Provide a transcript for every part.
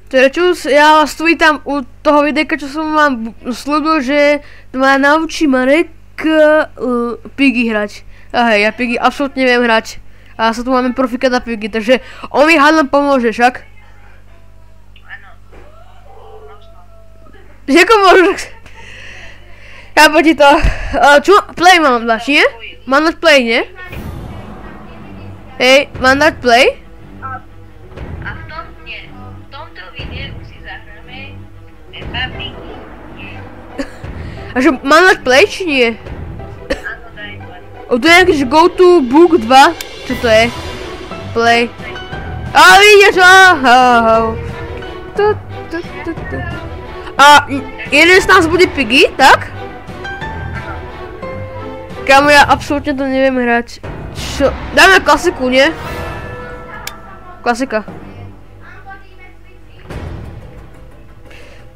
Čus, ja vás tu vítam u toho videjka, čo som vám slúbil, že ma naučí Marek Piggy hrať. A hej, ja Piggy absolútne neviem hrať. A sa tu máme profika na Piggy, takže on mi hádam pomôže, však? Áno. Možno. Ako môžeš? Ja poď to. Čo? Play mám dať, nie? Mám dať play, nie? Hej, mám dať play? A v tom nie. V tomto videu si zahráme Peppa Piggy. A že mám dať play, či nie? Áno, daj play. To je nejaký, že go to book 2? Čo to je? Play. A vidíš, ahau. A jeden z nás bude Piggy, tak? Kámo, ja absolútne to neviem hrať. Čo? Dáme klasiku, nie? Klasika.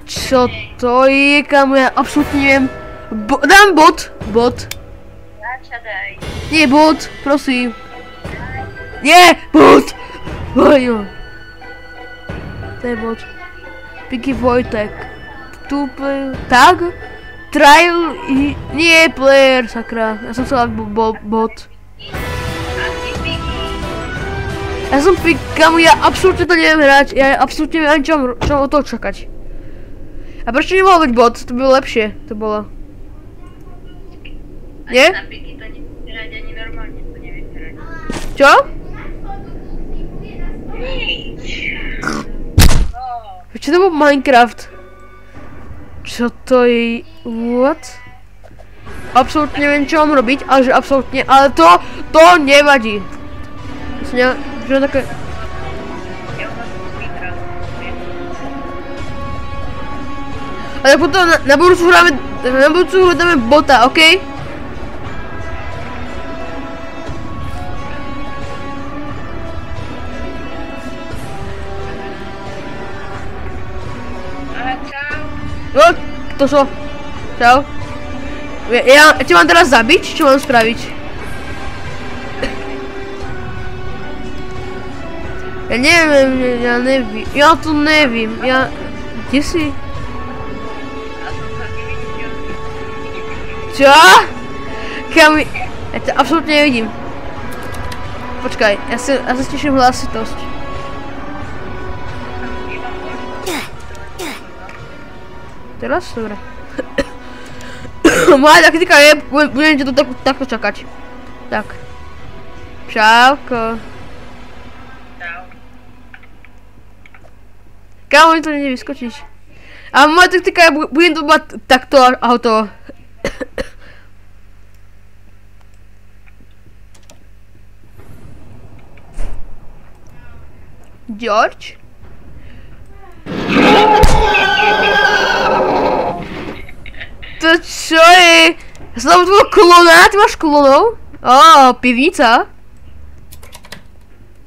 Čo to je, kámo, ja absolútne neviem. Dám bot. Zača daj. Nie, bot, prosím. Nie, bot. Ojo. To je bot. Piggy Vojtek. Tu tag. Trial i... Nie, player, sakra. Ja som chcel bot. Ja som kámo, ja absolútne to neviem hrať. Ja absolútne neviem ani čo od toho čakať. A prečo nemohol byť bot? To bylo lepšie. To bolo. Nie? Na Piggy to neviem hrať, ani normálne to neviem hrať. Čo? Nič. Čo to bol Minecraft? Čo to je? What? Absolútne neviem, čo mám robiť, ale že absolútne, ale to nevadí. Že také... Ja mám speedrun. Ale potom na budúcu hru dáme bota, okej? Aha, čau. No, to čo? Čau. Ja ti mám teraz zabiť, čo mám spraviť? Ja neviem, ja to nevím, Kde si? Čo? Ja to absolútne nevidím. Počkaj, ja sa stíšim hlasitosť. Teraz? Dobre. Moja taktika je, budem ťa tu takto čakať. Tak. Čauko. Čau. Kámo, mi to nejde vyskočiť. A moja taktika je, budem to mať takto a hotovo. George? To čo je? Ja som tam tvojho klona, ty máš klonov? Pivnica.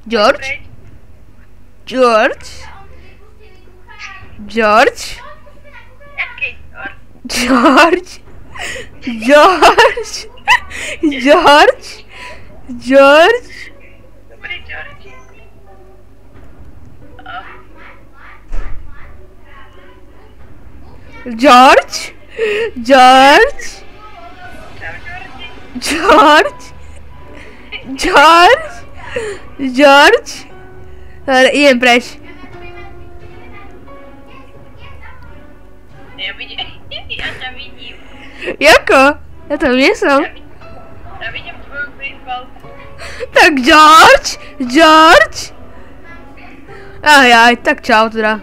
George? George? Jaký George? George? Dobrý, George. George? Ale idem preč. Ja ťa vidím. Jako? Ja tam nie som. Ja vidím tvoju fejsbalku. Tak George? Ajaj, tak čau teda.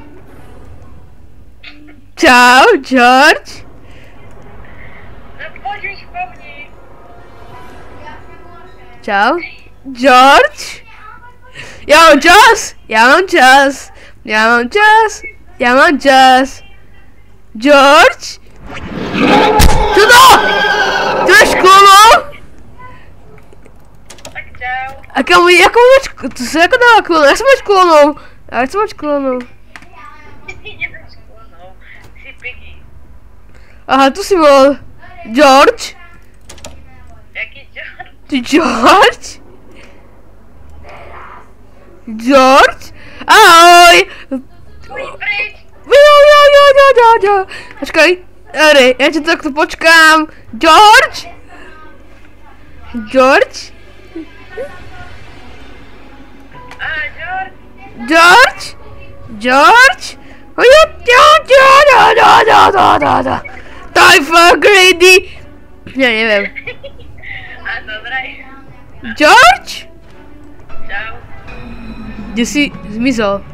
Čau, George. No poď už po mne. Čau. George? Ja mám čas. George? Čo to? Ty máš klonov? Tak čau. A ako máš, to sa ako dáva klonov? Ja som máš klonov. Nemáš klonov. Si Piggy. Aha, tu si bol. George? Jaký George? Ty George? George? Ahoj! Tvoj Oj, ja ťa takto počkám. George? George? George? George? Typha Grady! Ja neviem. A dobré. George? Čau. Kde si zmizol?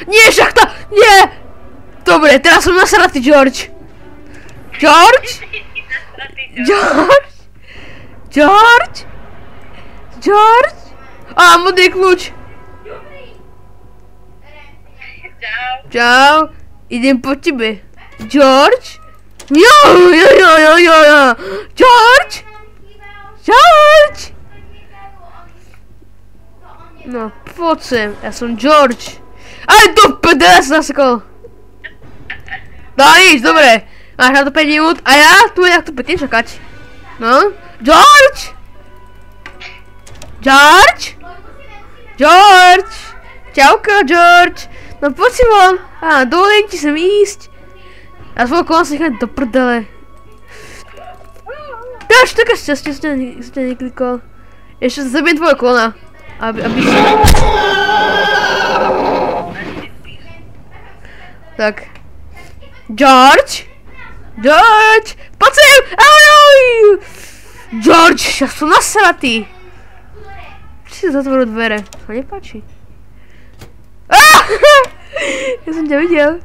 Nie, šachta! Nie! Dobre, teraz som nasratý, George. George? George? George? George? Á, modrý kľúč. Čau. Čau. Idem po tebe. George? Jo. George? George? No, poď sem. Ja som George. Aj do PDS nasekol. Dá nič, dobre. Máš na to 5 minút a ja tu budem takto pekne čakať. No. George? George? George? Čauko, George. No poď si von. Á, dovolím ti sem ísť. Ja svojho kola si nechám do prdele. Dáš také šťastie, si ťa neklikol. Ešte zabijem tvoje kolona. Aby si... Tak. George? George? Poď sem! Ahoj! George, ja som nasratý. Či si zatvoril dvere? To nepáči. Ja som ťa videl.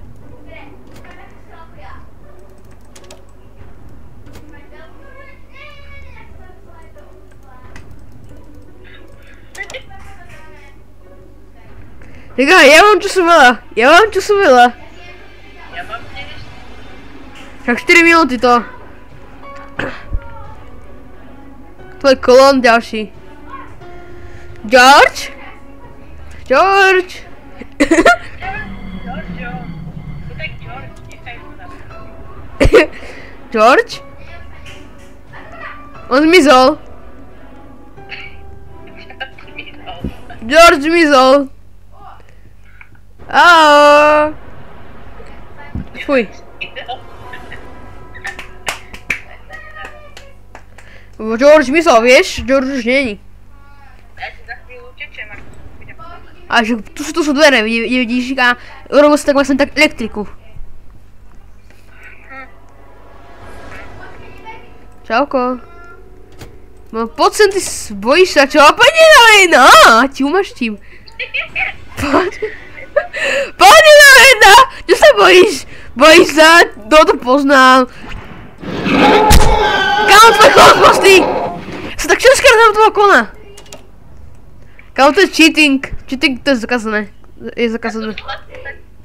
Čakaj, ja mám času veľa. Ja mám tiež. Tak 4 minúty to. Tvoj kolón ďalší. George? George? George. To tak George, nechaj ho tam. George? On zmizol. George zmizol. Ahoj. Fuj. George zmizol, vieš? George už není. Ja si za chvíľu utečem, ak budem. A že tu sú dvere, vidíš, a urobil si tak vlastne tak elektriku. Čauko. No poď sem, ty bojíš sa, čo? Poď nedávej, no, ti umaštím. Poď nedávej, no, čo sa bojíš? Bojíš sa, to poznám. Kámo, tvoj kolon prostý! Sa tak čoskár dám tvojho kolona. Kámo, to je cheating. Cheating, to je zakázané. Je zakázané.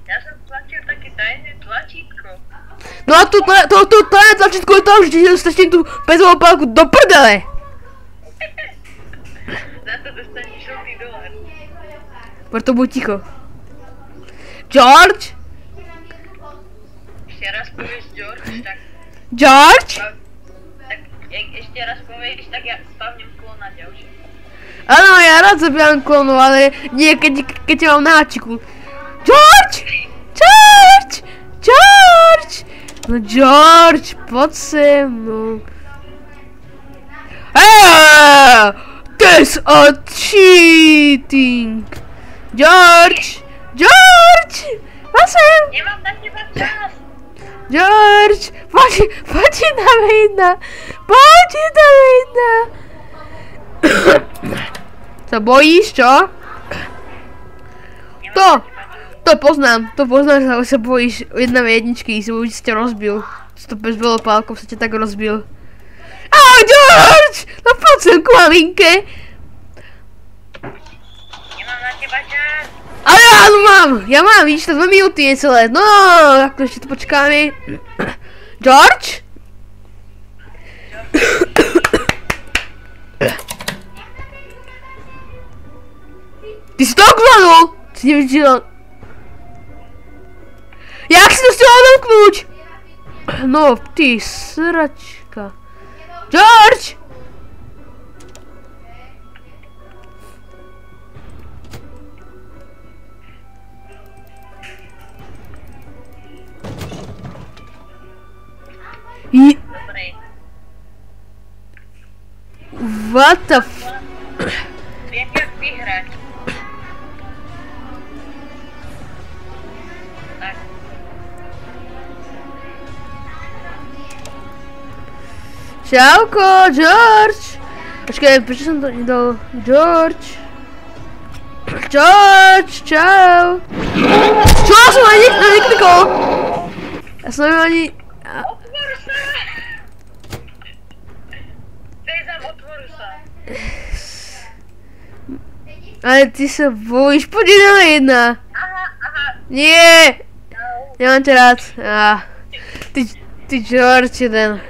Ja som tlačil také tajné tlačítko. No a tu tajné tlačítko je to, že ti stačím tú pezovú pálku do prdele. Za to dostaneš $1. Preto buď ticho. George? Ešte raz povieš George, tak... George? Tak, jak ešte raz povieš, tak ja spavnem klona ďalšie. Áno, ja rád zabíjam klonu, ale nie keď ťa mám na háčiku. George? George? George? No George, poď sem, no. That's a cheating! George! George! Poď sem! Nemám na teba čas! George! Poď dáme jedna! Poď dáme jedna! Sa bojíš, čo? To poznám, že sa bojíš jedna jedničky, si ťa rozbil. To bez velopálkou sa ťa tak rozbil. Ahoj, George! No poď sem ku maminke. Nemám na teba čas! Ale áno mám, ja mám, vidíš, to 2 minúty je celé. No, tak ešte to počkáme. George? Ty si to okladol! Si nevidel. Jak si to stiel odomknúť? No, ty sračka. George! What the Viem, jak vyhrať. Tak. Čauko, George! Počkaj, prečo som to nedal? George! George, čau! Čo? Ja som ani neklikol! Ja som ani... Otvor sa! Sezam, otvor sa. Ale ty sa bojíš, poď jedna. Aha. Nie! Nemám ťa rád. Ty George jeden.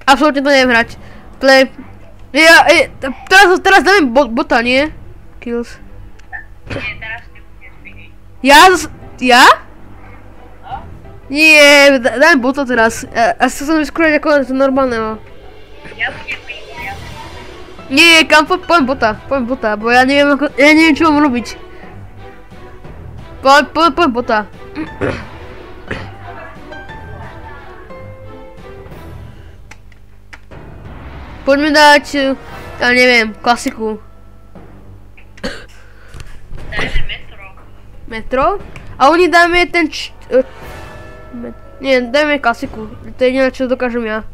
Absolutne to neviem hrať. Play. Teraz dáme bota, nie? Kills. Nie, teraz nebudeš vidieť. Ja? No? Nie, dáme bota teraz. Ja sa chcem vyskúšať ako to normálneho. Ja budem vidieť. Nie, kam poviem bota, bo ja neviem čo mám robiť. Poviem bota. Poďme dať, ja neviem, klasiku. Dajme metro. Metro? A oni dáme ten nie, dajme klasiku. To je jediné, čo dokážem ja.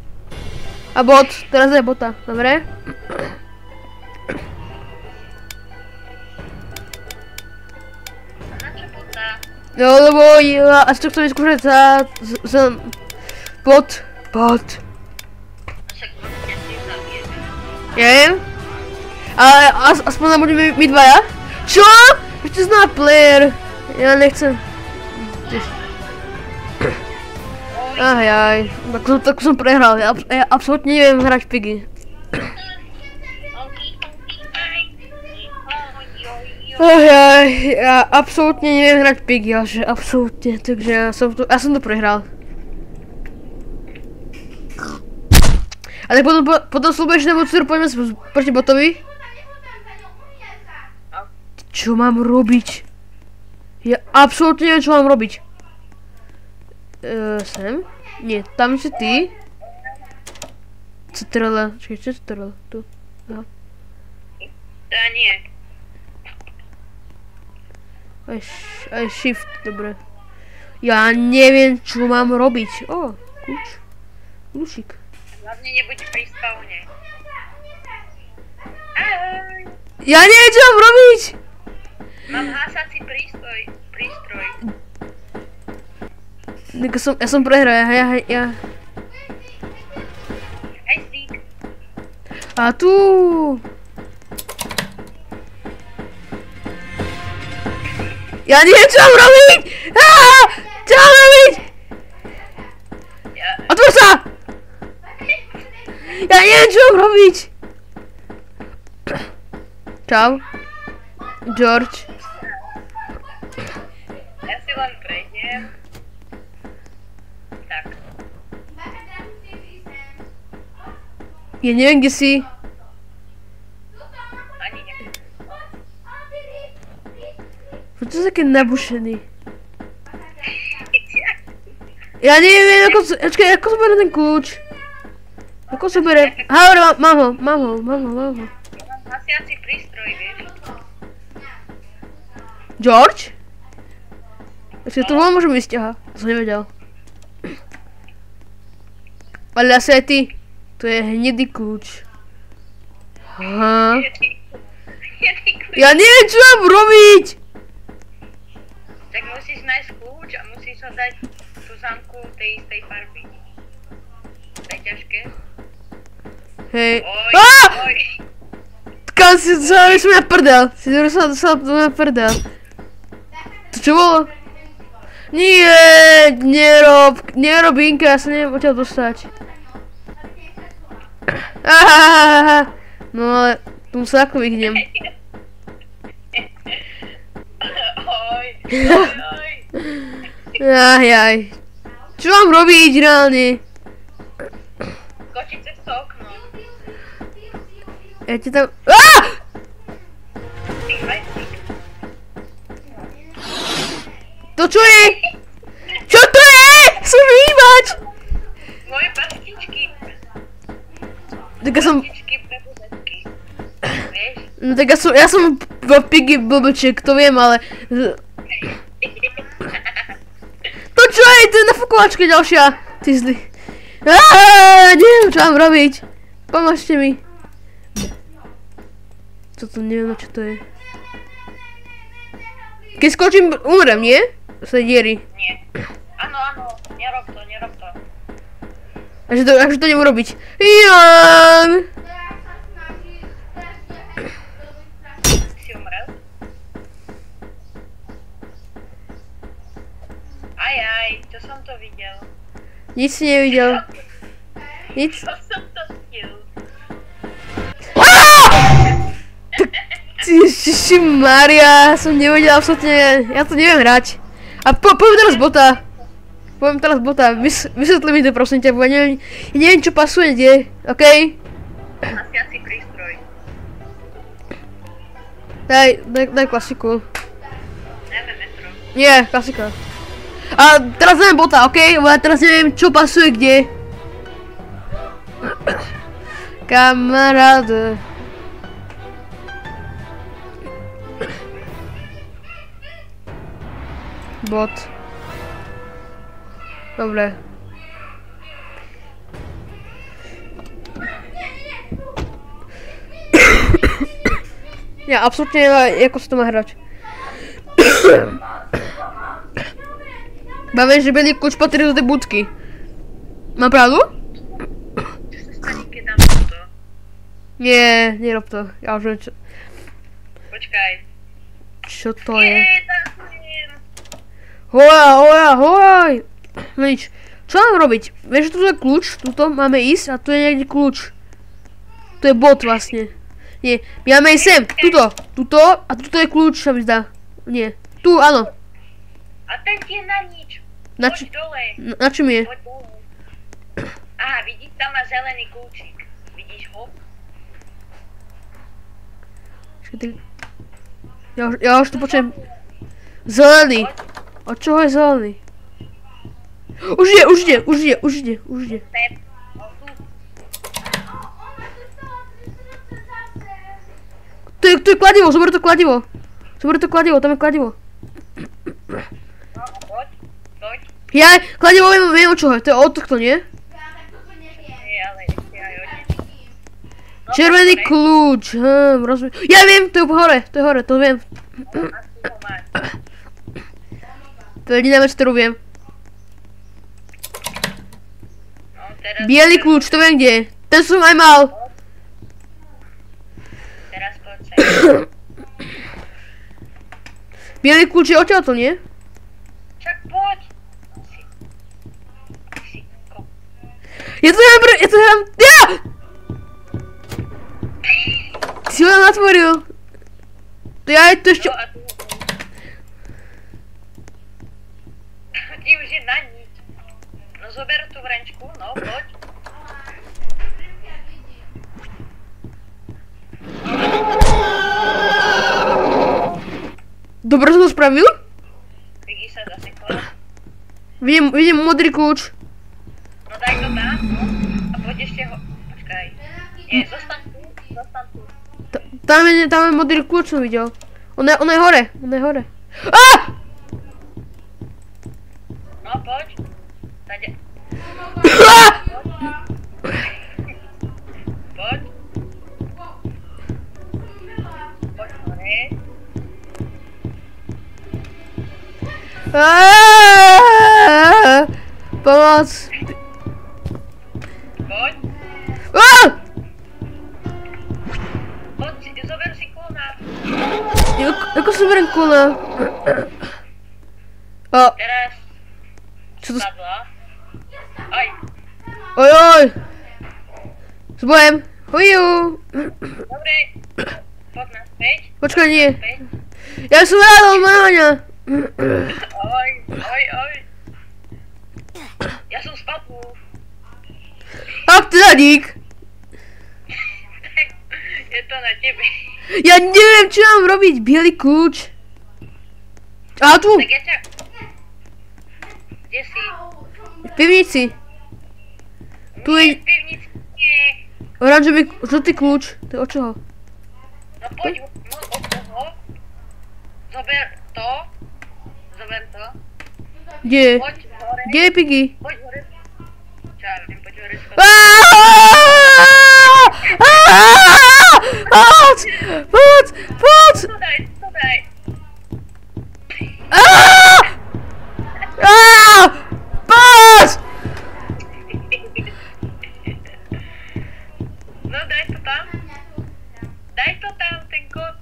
A bot, teraz je bota, dobre? Na čo bota? No, lebo ja asi to chcem vyskúšať za bot. Však vlastne si zavieme. Ja viem. Ale aspoň tam budeme my dvaja. Čo? Prečo zná player? Ja nechcem. Ajaj, tak som prehral. Ja absolútne neviem hrať Piggy. Ajaj, ja absolútne neviem hrať Piggy, ale absolútne, takže ja som to prehral. Ale potom slúbuješ, že nebudú poďme proti botovi? Čo mám robiť? Ja absolútne neviem, čo mám robiť. Sem? Nie, tam si ty. Ctrl, čakaj, čo je Ctrl? Tu. Aha. Nie. Aj shift, dobre. Ja neviem, čo mám robiť. Ó, kľúčik. Hlavne nebuď pri spawne. Ahoj. Ja neviem, čo mám robiť! Mám hasací prístroj. Ja som prehral, ja. Hej, Stík. A tu. Ja neviem, čo mám robiť! Čo mám robiť? Otvor sa! Ja neviem, čo mám robiť! Čau. George. Ja si len prejdem. Tak. Ja neviem, kde si. Ani neviem. Prečo si taký nabušený? Ja neviem, ako zoberiem ten kľúč. Ako zoberiem? Hore, mám ho. Mám hasiaci prístroj, vieš? George? Ešte to môžem ísť, aha. To som nevedel. Ale asi aj ty. To je hnedý kľúč. Aha. Ja neviem, čo mám robiť! Tak musíš nájsť kľúč a musíš ho dať tú zamku tej istej farby. To je ťažké. Hej. Oj. Kam si som na prdel. Si dostal na prdel. To čo bolo? Nie, nerob Inka, ja sa neviem odtiaľ dostať. No ale tomu sa ako vyhnem. Oj. Jaj. Čo mám robiť reálne? Skočiť cez to okno. Ja ti tam... To čo je? Čo to je? Som vyhýbať! Moje pastičky. Tak ja som... Pastičky. No tak ja som Piggy blbček, to viem, ale... To čo je? To je nafukovačka ďalšia. Ty zlý. Neviem, čo mám robiť. Pomôžte mi. Toto neviem, čo to je. Keď skočím, umrem, nie? Z tej diery. Nie. Áno, nerob to. Takže to neviem robiť. Jan! Si umrel? Aj, čo som to videl? Nic si nevidel. Nic. Čo som to videl? Ježiši Maria, som nevedel absolútne, ja to neviem hrať. A poviem teraz bota. Vysvetli mi to prosím ťa, bo ja neviem čo pasuje, kde, okej? Asi prístroj. Daj klasiku. Neviem, metro. Nie, klasika. A teraz neviem bota, okej? Bo ja teraz neviem čo pasuje, kde. Kamaráde. Bot. Dobre. Ja absolútne neviem, ako sa to má hrať. Bavím, že Benny kľúč patrí do tej budky. Mám pravdu? Čo sa stane, keď dám toto? Nie, nerob to. Ja už neviem čo. Počkaj. Čo to je? Tancujem. Hoj! No nič. Čo mám robiť? Vieš, že tu je kľúč, tuto máme ísť a tu je niekde kľúč. To je bot vlastne. Nie, my máme ísť sem, tuto a tuto je kľúč, sa mi zdá. Nie, tu, áno. A ten ti je na nič. Na Poď dole. Na čom je? Poď dole. Aha, vidíš, tam má zelený kľúčik. Vidíš ho? Ja už tu počujem. Zelený. Od čoho je zelený? Už ide. Step. No tu. To je kladivo, zober to kladivo, tam je kladivo. No, poď. Ja, kladivo viem od čoho, to je od tohto, nie? Nie, ale ešte aj od nej. No, Červený dobre. kľúč, rozumiem. Ja viem, to je hore, to viem. No, asi to máš. To je jediná vec, ktorú viem. No, teraz... Bielý kľúč, to viem kde. Ten som aj mal. Teraz poď sem. Bielý kľúč je odtiaľto, nie? Čak poď. Si ko. Ja to hrám, ja! Ty si ho tam natvoril. To ja to ešte... No a tu... Ty už je na nič. No zober tú vrenčku, no poď. Dobre som to spravil? Piggy sa zasekla. Vidím modrý kľúč. No daj to tam, no. A poď ešte ho... Počkaj. Nie, zostaň tu. Tam je modrý kľúč, som videl. On je hore. Ah! No poď. Tade. Ah! Poď. Poď hore. Pomoc. Poď. Ah! Poď, zober si klona. Ako som berem kula? Teraz Čo to... spadla. Aj. Oj. S bojem. Hujú. Dobre. Poď naspäť. Počkaj, nie. Naspäť. Ja som rádol, Máňa. Oj. Ja som spadnul. Ach, teda dík. Tak, je to na tebe. Ja neviem, čo mám robiť. Bielý kľúč. A tu. Tak ja ťa... Kde si? V pivnici. Tu Nie, je v pivnici nie. oranžový, žltý kľúč. To je od čoho? No poď od toho. Zober to. Kde? Poď hore. Kde je Piggy? Poď hore. Čo ja viem, poď hore. Poď! To daj. Poď! No daj to tam. Daj to tam, ten kód.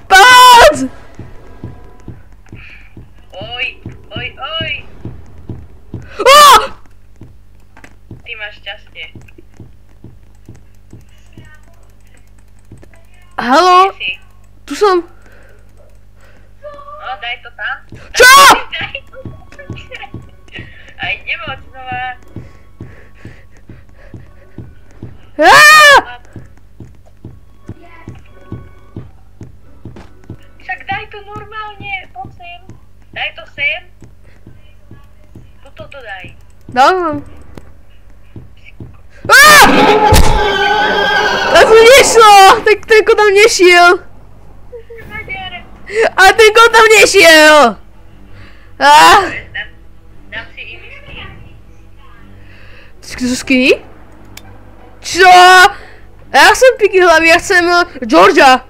Poď! Oj. Ty máš šťastie. Haló? Kde si? Tu som. No, daj to tam. Čo? Daj to tam. A ideme od znova. Však daj to normálne, poď sem. Daj to sem. Toto daj. Dávam. Tak to nešlo! Tak ten kód tam nešiel. A ten kód tam nešiel! Dám si iný skin. To sú skiny? Čo? Ja som Piggy hlavy, ja chcem Georgia.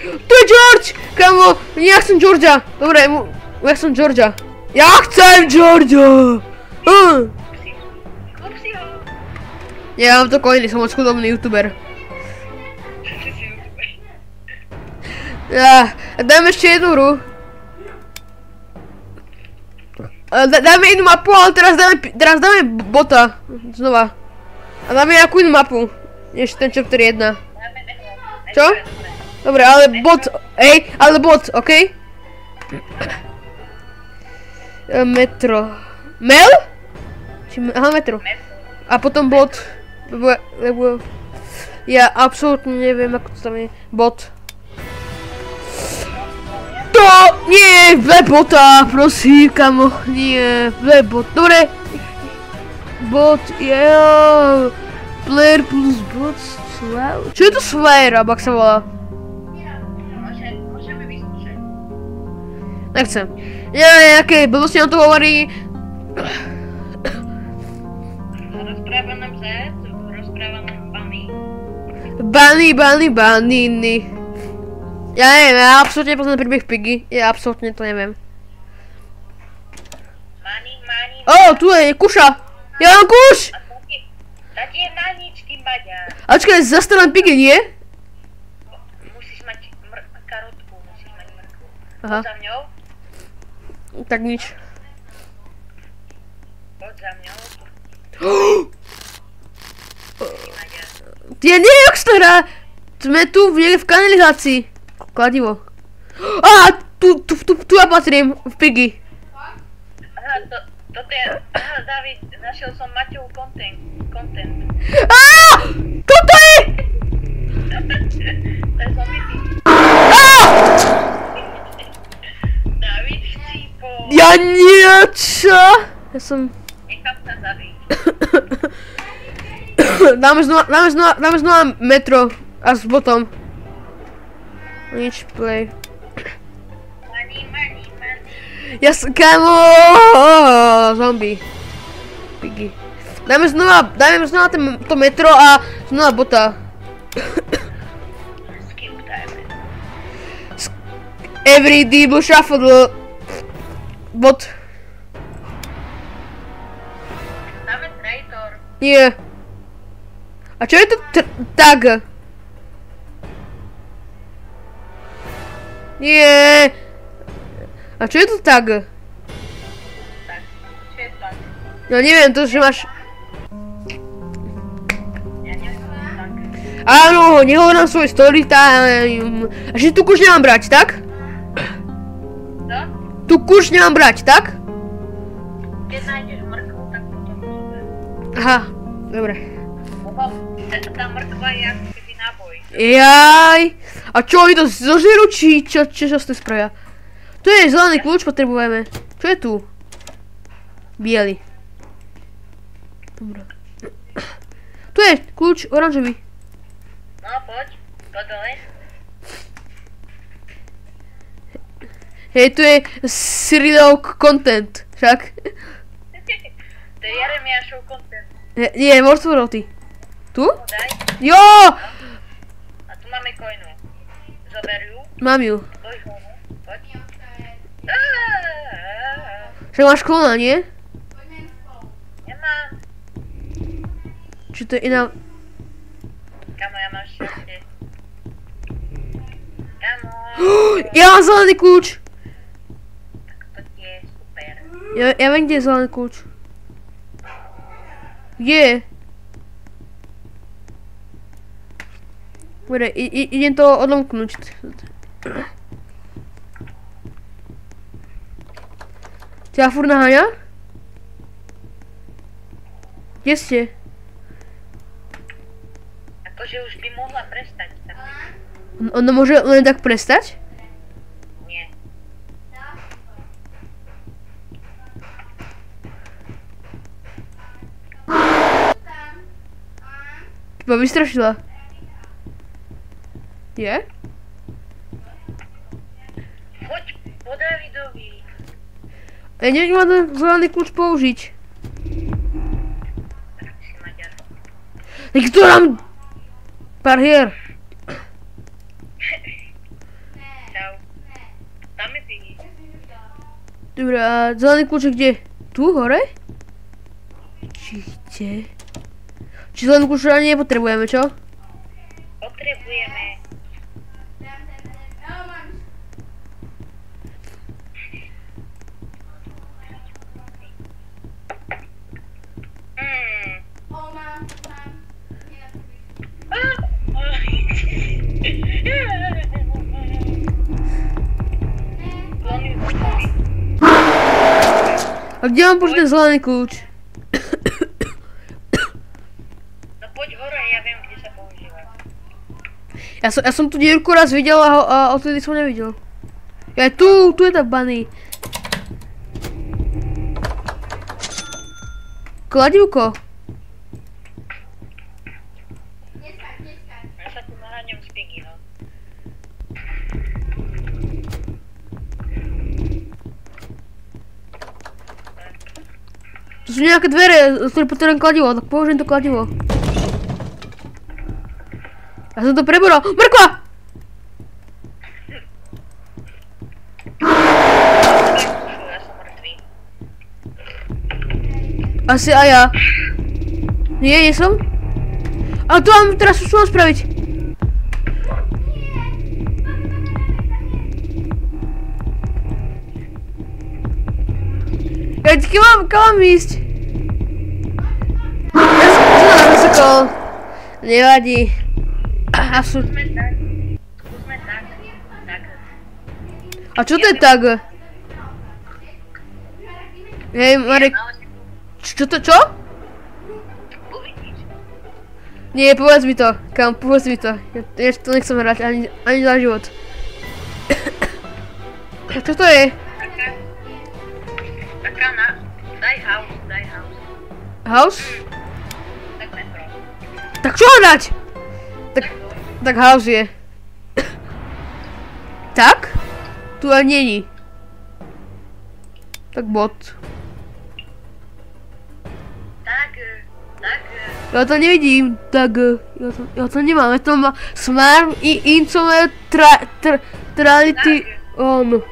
To je George! Kamo, ja chcem Georgia. Dobre, ja chcem Georgia. Ja chcem Georgia! Kúp si ho. Ja mám to coiny, som moc chudobný youtuber. Ty si youtuber. Dajme ešte jednu hru. Dajme inú mapu, ale teraz dáme bota. Znova. A dáme nejakú inú mapu. Než ten chapter 1. Čo? Dobre, ale bot, ale bot, okej? Metro. Mel? Aha, metro. A potom bot. Lebo ja absolútne neviem, ako to tam je. Bot. To nie, bota, prosím, kamo. Nie, bot. Dobre. Bot, player plus bot, Slayer. Čo je to Slayer, abak sa volá? Môžeme vyskúšať. Nechcem. Nejaké blbosti nám to hovorí. Rozpráva nám Z, rozpráva nám Bunny. Ja neviem, ja absolútne nepoznám príbeh Piggy. Ja absolútne to neviem. Money. Tu je kuša. Ja mám kuš! Tak je maničky, baďa. Ačkaj, zastrelám Piggy, nie? Musíš mať karotku, musíš mať mrkvu. Aha. Poď za mňou. Tak nič. Poď za mňou. Ja neviem, jak sa to hrá. Sme tu niekde v kanalizácii. Kladivo. Tu ja patrím, v Piggy. Aha, toto je... Aha, David, našiel som Maťov content. Toto je! To je zombie. David chcípo. Ja niečo. Ja som... Nechám sa zabiť. Dáme znova metro a s botom. Nič, play. Money. Kamo! Zombie. Piggy. Dáme znova to metro a znova bota. Skip time. Every double shuffle. Bot. Dáme traitor. Nie. A čo je to tag? Nie. A čo je to tag? Tak, čo je tak? No neviem, to že máš... Ja neviem, tak. Áno, nehovor nám svoj story time. A že tu kuš nemám brať, tak? Co? Tu kuš nemám brať, tak? Keď nájdeš mrkvu, tak potom zober. Aha, dobre. Lebo tá mrkva je ako keby náboj. Jaj. A čo, oni to zožerú, či čo sa s tým spravia? Tu je zelený kľúč, potrebujeme. Čo je tu? Biely. Dobre. Tu je kľúč oranžový. No, poď. Poď dole. Hej, tu je Cyrilov content, však. To je Jeremiášov content. Nie, Mortoroty. Tu? Daj. Jo! A tu máme coinu. Zober ju. Mám ju. Poď ho, no. Poď. Však máš klona, nie? Nemám. Či to je iná... Kamo, ja mám šťastie. Kamo. Ja mám zelený kľúč! To je super. Ja viem, kde je zelený kľúč. Kde je? Dobre, idem to odlomknúť. Ťa furt naháňa? Kde ste? Akože už by mohla prestať. Tak... Ono môže len tak prestať? Nie. Teba vystrašila. Je? Poď po Davidovi. Ja neviem, má ten zelený kľúč použiť. Tak si Maďar. Tak to nám... Pár hier. Čau. Tam je Piggy. Dobre, a zelený kľúč je kde? Tu, hore? Či kde? Či zelený kľúč ani nepotrebujeme, čo? Potrebujeme. A kde mám použiť ten zelený kľúč? No poď hore, ja viem, kde sa používa. Ja som tu dierku raz videl a odtedy som nevidel. Ja tu je tá bunny. Kladivko. Ja sa tu naháňam s Piggy, no. To sú nejaké dvere, z ktorých potrebujem kladivo, tak použijem to kladivo. Ja som to preboral. Mrkva! Ja som mŕtvý. Asi aj ja. Nie som? Ale tu mám teraz čo mám spraviť? Ja kam mám ísť? Ja som to nasekol. Nevadí. Skúsme tak. Skúsme tak. Tak. A čo to je tak? Hej, Marek. Čo to, čo? Uvidíš. Nie, povedz mi to. Kam, povedz mi to. Ja to nechcem hrať, ani za život. Čo to je? Taká na... Daj house, daj house. House? Tak metro. Tak čo ho dať? Tak house je. Tak? Tu ani není. Tak bot. Tak. Ja to nevidím, tak ja to nemám, ja to mám smart income trality on.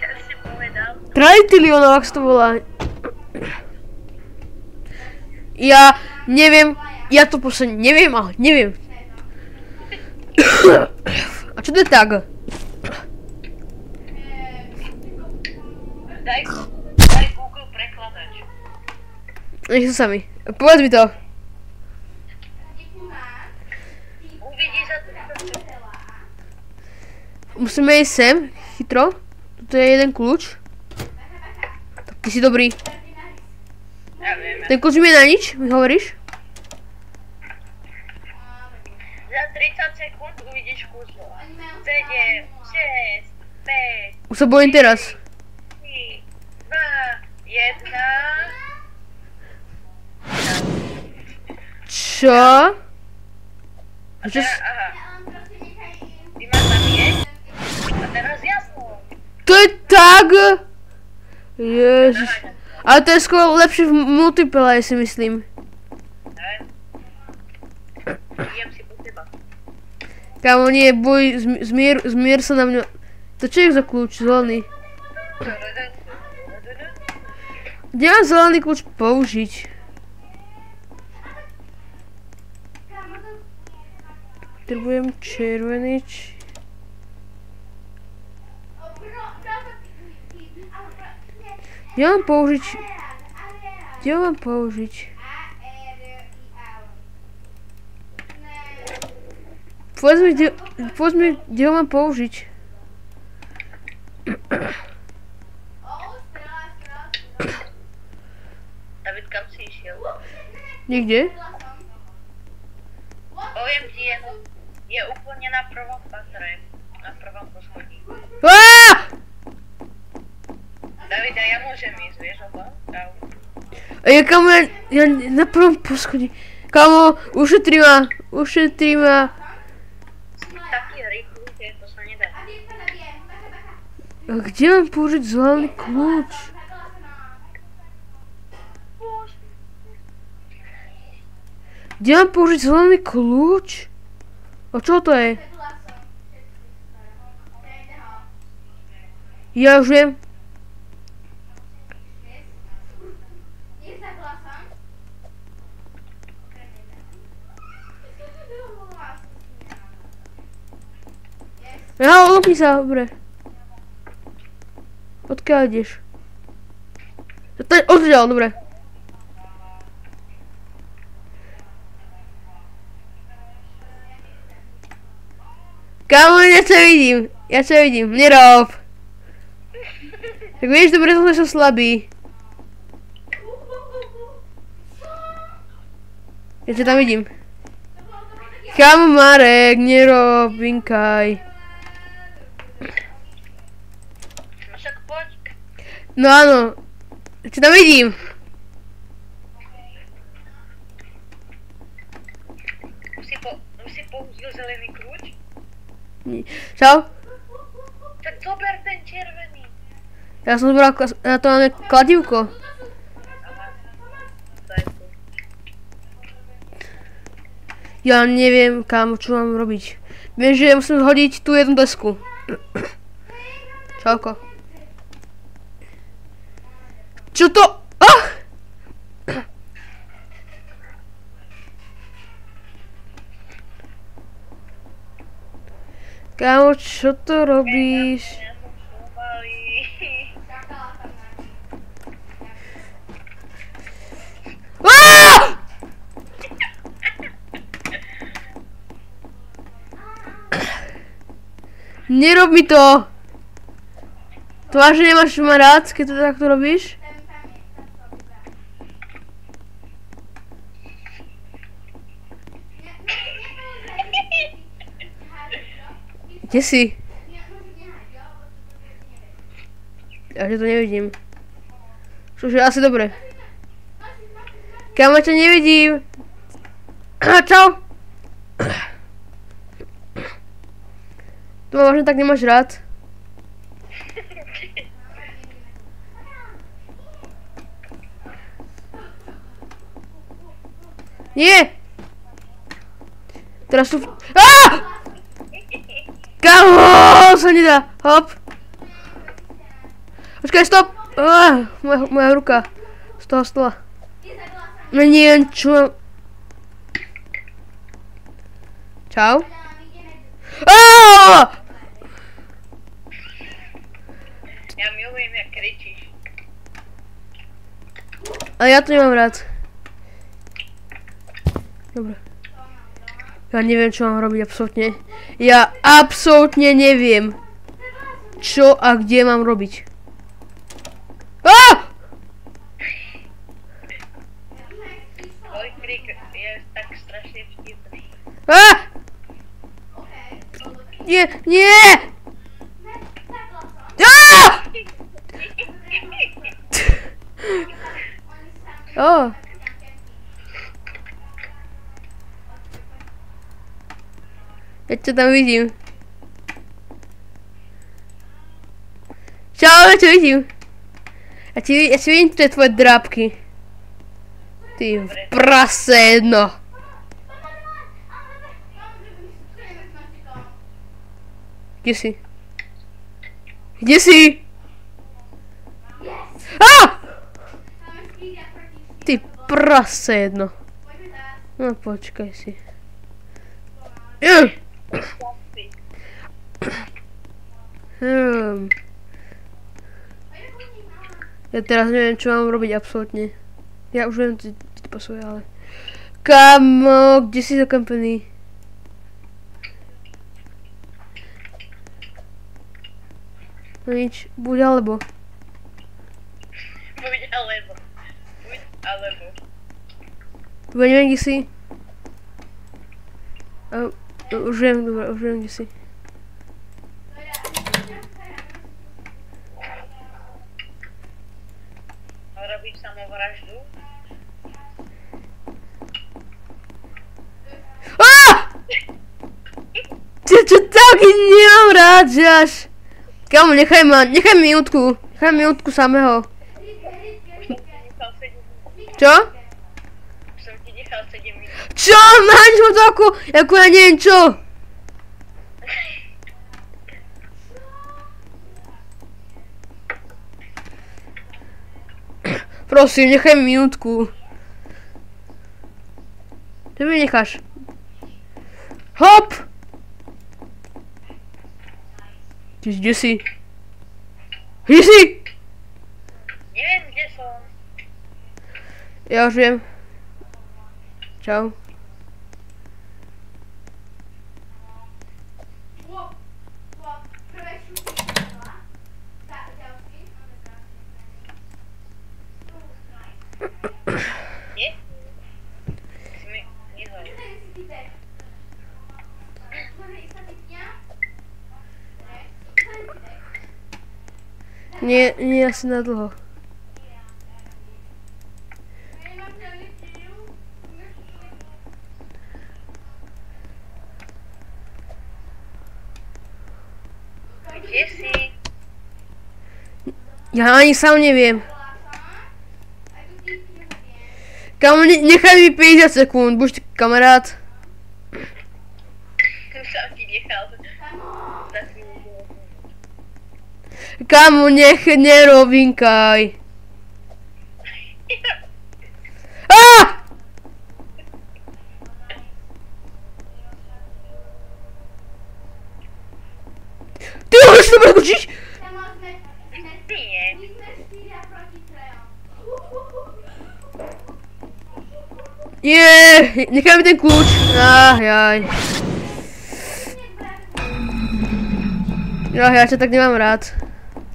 Ja si povedal. Tralitilion, ak sa to volá. Ja neviem, ja to proste neviem, ale neviem. A čo to je tak? Daj Google prekladač. Nech sa sami. Povedz mi to. Uvidíš za 30 sekúnd. Musíme ísť sem, chytro. Toto je jeden kľúč. Tak ty si dobrý. Ja viem. Ten kľúč mi je na nič, mi hovoríš? Za 30 sekúnd uvidíš kúslo. 7, 6, 5, Už sa bojím teraz. 3, 2, Jedna. Čo? A teraz, aha. Ty máš zabíjeť? A teraz jasno. To je tak? Ježiš. Ale to je skôr lepšie v multiplayer, si myslím. Neviem. Idem si po teba. Kámo, nie, boj, zmier sa na mňa. To čo je za kľúč, zelený? Kde mám zelený kľúč použiť? Potrebujem červený. Kde mám použiť? Kde mám použiť? Povedz mi, kde ho mám použiť. David, kam si išiel? Nikde? Poviem ti, je úplne na prvom patre. Na prvom poschodí. David, a ja môžem ísť, vieš o tom? Ja kamo, ja na prvom poschodí. Kamo, ušetri ma. Taký rýchly, že to sa nedá. A kde mám použiť zelený kľúč? Kde mám použiť zelený kľúč? A čo to je? Ja už viem. Ja, olopni sa, dobre. Odkiaľ ideš? Odtiaľ, dobre. Kámo, ja ťa vidím, nerob. Tak vieš, dobre, som slabý. Ja ťa tam vidím. Kámo, Marek, nerob, vinkaj. No áno, ja ťa tam vidím. Už si použil zelený kľúč? Čau? Tak zober ten červený. Ja som zobral na to máme kladívko. Aha, to je tu. Ja neviem, kámo, čo mám robiť. Viem, že musím zhodiť tú jednu desku. Čauko. Čo to? Kámo, čo to robíš? Nerob mi to! To vážne nemáš ma rád, keď to takto robíš? Kde si? Ja to nevidím. Čože, asi dobre. Kámo, ťa nevidím. Čau. To ma možno tak nemáš rád. Nie! Teraz tu... Kámo, sa nedá. Hop. Počkaj, stop. Moja ruka. Z toho stola. No neviem, čo mám... Čau. Ja milujem, jak kričíš. A ja to nemám rád. Dobre. Ja neviem, čo mám robiť, absolútne. Ja absolútne neviem, čo a kde mám robiť. Tvoj krik je tak strašne vtipný. Nie, nie! Ó. Ja ťa tam vidím. Čau, ja ťa vidím. Ja ti vidím tie tvoje drápky. Ty prase jedno. Kde si? Kde si? Á! Ty prase jedno. No počkaj si. Ja teraz neviem, čo mám robiť absolútne. Ja už viem, čo ti pasuje, ale... Kamo, kde si zakampený? No nič, buď alebo. Buď alebo. Buď alebo. Neviem, kde si. Už viem, dobré, už viem, kde si. Robíš samovraždu? Čo taky nemám rád, že až... Kámo, nechaj minútku. Nechaj minútku samého. Čo? Som ti nechal 7 minút. Čo? Máš ma to ako ja neviem čo. Prosím, nechaj mi minútku. Čo mi necháš? Hop! Kde si? Kde si? Neviem, kde som. Ja už viem. Čau. Kde? Si mi nezval. Nie asi na dlho. Kde si? Ja ani sám neviem. Kámo, nechaj mi 50 sekúnd, buď kamarát. Som ti nechal. Kámo, nech nerobinkaj. Ty môžeš to preskočiť? Nie. Nechaj mi ten kľúč. Jaj. Ja ťa tak nemám rád.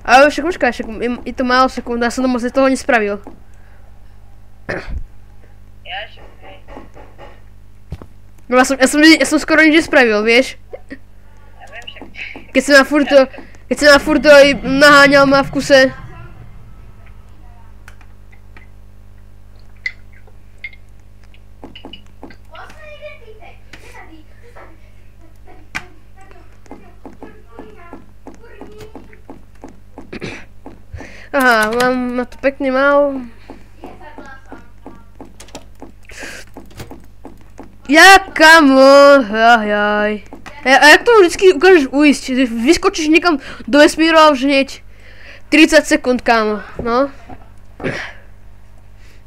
Ale však počkaj, je to málo sekúnd, ja som to moc toho nespravil. Ja hej. No ja som skoro nič nespravil, vieš? Ja viem však. Keď sa ma furt aj naháňal ma v kuse. Aha, ma to pekne mal. Ja kamo, jaj. A jak to vždycky ukážeš uísť? Vyskočíš niekam do vesmíru a už hneď 30 sekúnd, kamo, no.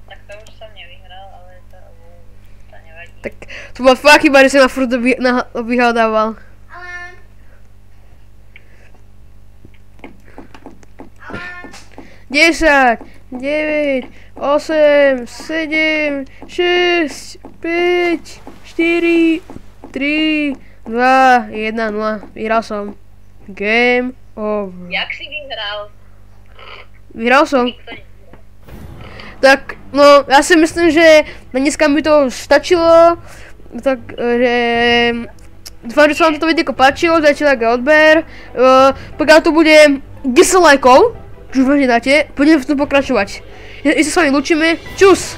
Tak to už som nevyhral, ale to nevadí. Tak to bola fakt chyba, že si ma furt vyhľadával. 10, 9, 8, 7, 6, 5, 4, 3, 2, 1, 0. Vyhral som. Game over. Jak si vyhral? Vyhral som. Nikto nevyhral. Tak, no, ja si myslím, že na dneska mi to stačilo. Takže... Dúfam, že sa vám toto videjko páčilo, dajte like a odber. Pokiaľ tu bude 10 lajkov, čo už dáte, budeme v tom pokračovať. Ja sa s vami lúčime. Čus!